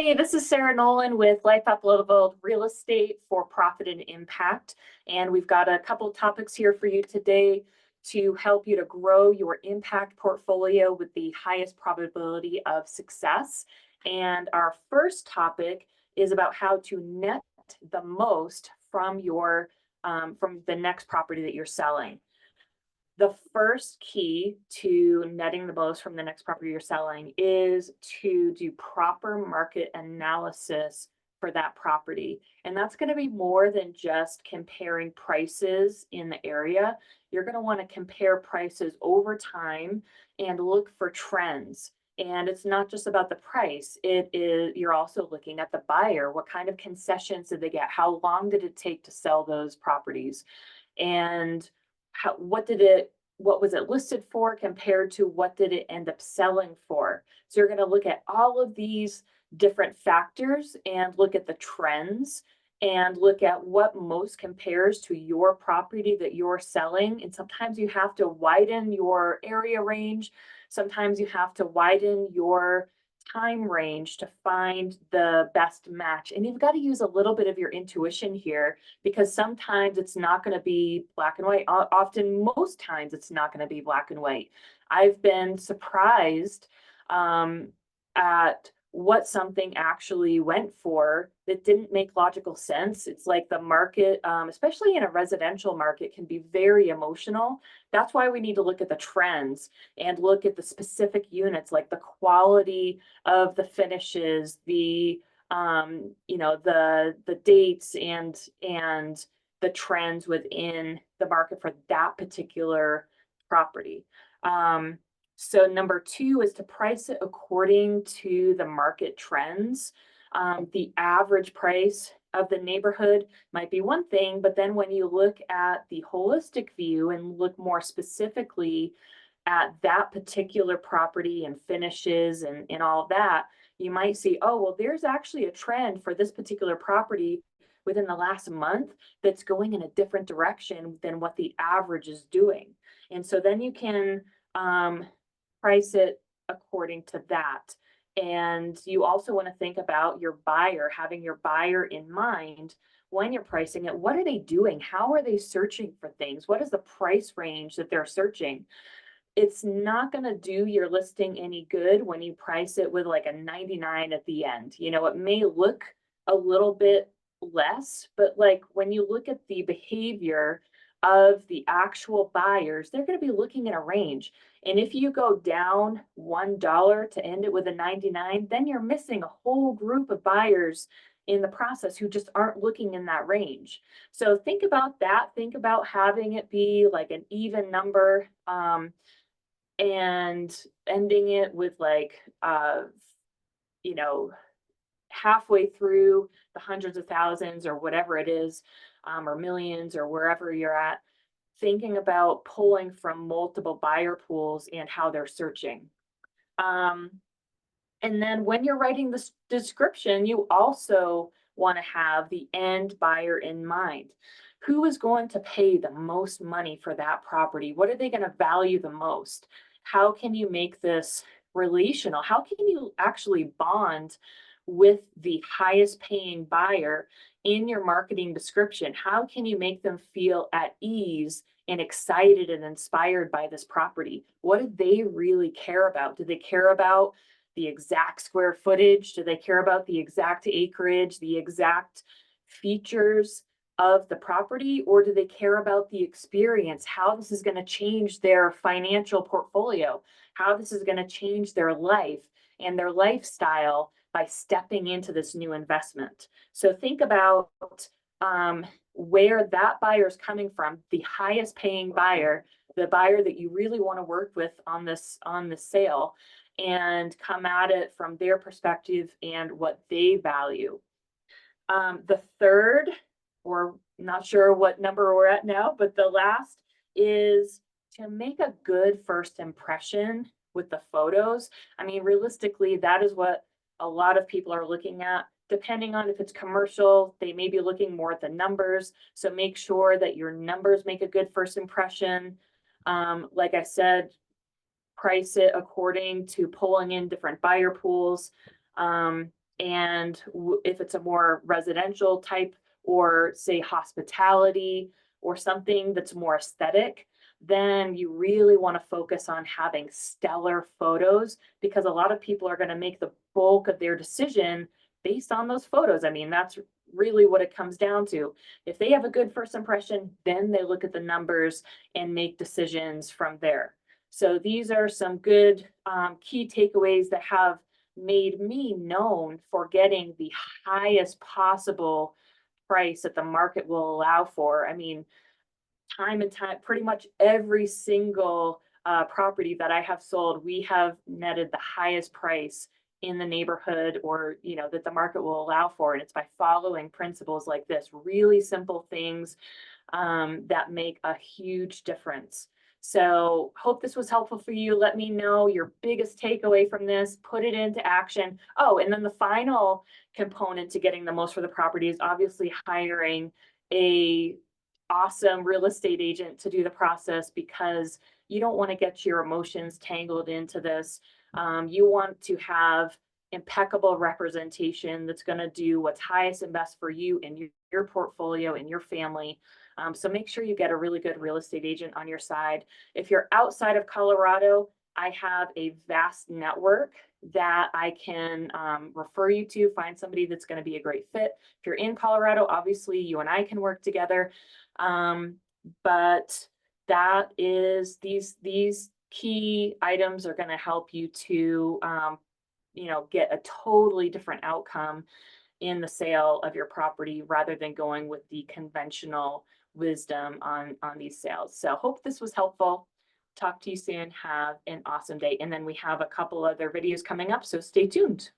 Hey, this is Sarah Nolan with Life Uploadable Real Estate for Profit and Impact. And we've got a couple topics here for you today to help you to grow your impact portfolio with the highest probability of success. And our first topic is about how to net the most from your from the next property that you're selling. The first key to netting the most from the next property you're selling is to do proper market analysis for that property. And that's going to be more than just comparing prices in the area. You're going to want to compare prices over time and look for trends. And it's not just about the price. You're also looking at the buyer. What kind of concessions did they get? How long did it take to sell those properties? And what was it listed for compared to what did it end up selling for? So you're going to look at all of these different factors and look at the trends and look at what most compares to your property that you're selling. And sometimes you have to widen your area range. Sometimes you have to widen your time range to find the best match. And you've got to use a little bit of your intuition here because sometimes it's not going to be black and white. Often, most times, it's not going to be black and white. I've been surprised at what something actually went for that didn't make logical sense. It's like the market, especially in a residential market, can be very emotional. That's why we need to look at the trends and look at the specific units, like the quality of the finishes, the dates and the trends within the market for that particular property. So number two is to price it according to the market trends. The average price of the neighborhood might be one thing, but then when you look at the holistic view and look more specifically at that particular property and finishes and all that, you might see, oh, well, there's actually a trend for this particular property within the last month that's going in a different direction than what the average is doing. And so then you can price it according to that. And you also want to think about your buyer, having your buyer in mind when you're pricing it. What are they doing? How are they searching for things? What is the price range that they're searching? It's not going to do your listing any good when you price it with like a 99 at the end. It may look a little bit less, but like when you look at the behavior of the actual buyers, they're going to be looking in a range. And if you go down $1 to end it with a 99, then you're missing a whole group of buyers in the process who just aren't looking in that range. So think about that. Think about having it be like an even number. And ending it with like you know halfway through the hundreds of thousands or whatever it is, or millions or wherever you're at, thinking about pulling from multiple buyer pools and how they're searching. And then when you're writing this description, you also want to have the end buyer in mind. Who is going to pay the most money for that property? What are they going to value the most? How can you make this relational? How can you actually bond with the highest paying buyer in your marketing description? How can you make them feel at ease and excited and inspired by this property? What do they really care about? Do they care about the exact square footage? Do they care about the exact acreage, the exact features of the property? Or do they care about the experience, how this is going to change their financial portfolio, how this is going to change their life and their lifestyle by stepping into this new investment? So think about where that buyer is coming from, the highest paying buyer, the buyer that you really want to work with on this sale, and come at it from their perspective and what they value. The third, or not sure what number we're at now, but the last is to make a good first impression with the photos. I mean, realistically, that is what a lot of people are looking at. Depending on if it's commercial, they may be looking more at the numbers. So make sure that your numbers make a good first impression. Like I said, price it according to pulling in different buyer pools. And if it's a more residential type, or say hospitality, or something that's more aesthetic, then you really want to focus on having stellar photos, because a lot of people are going to make the bulk of their decision based on those photos. I mean, that's really what it comes down to. If they have a good first impression, then they look at the numbers and make decisions from there. So these are some good key takeaways that have made me known for getting the highest possible price that the market will allow for. I mean, time and time, pretty much every single property that I have sold, we have netted the highest price in the neighborhood, or that the market will allow for. And it's by following principles like this, really simple things that make a huge difference. So hope this was helpful for you. Let me know your biggest takeaway from this, put it into action. Oh, and then the final component to getting the most for the property is obviously hiring a awesome real estate agent to do the process, because you don't want to get your emotions tangled into this. You want to have impeccable representation that's going to do what's highest and best for you and your portfolio and your family. So make sure you get a really good real estate agent on your side. If you're outside of Colorado, I have a vast network that I can refer you to, find somebody that's going to be a great fit. If you're in Colorado, obviously you and I can work together. But that is, these key items are going to help you to get a totally different outcome in the sale of your property, rather than going with the conventional wisdom on these sales. So hope this was helpful. Talk to you soon. Have an awesome day. And then we have a couple other videos coming up, so stay tuned.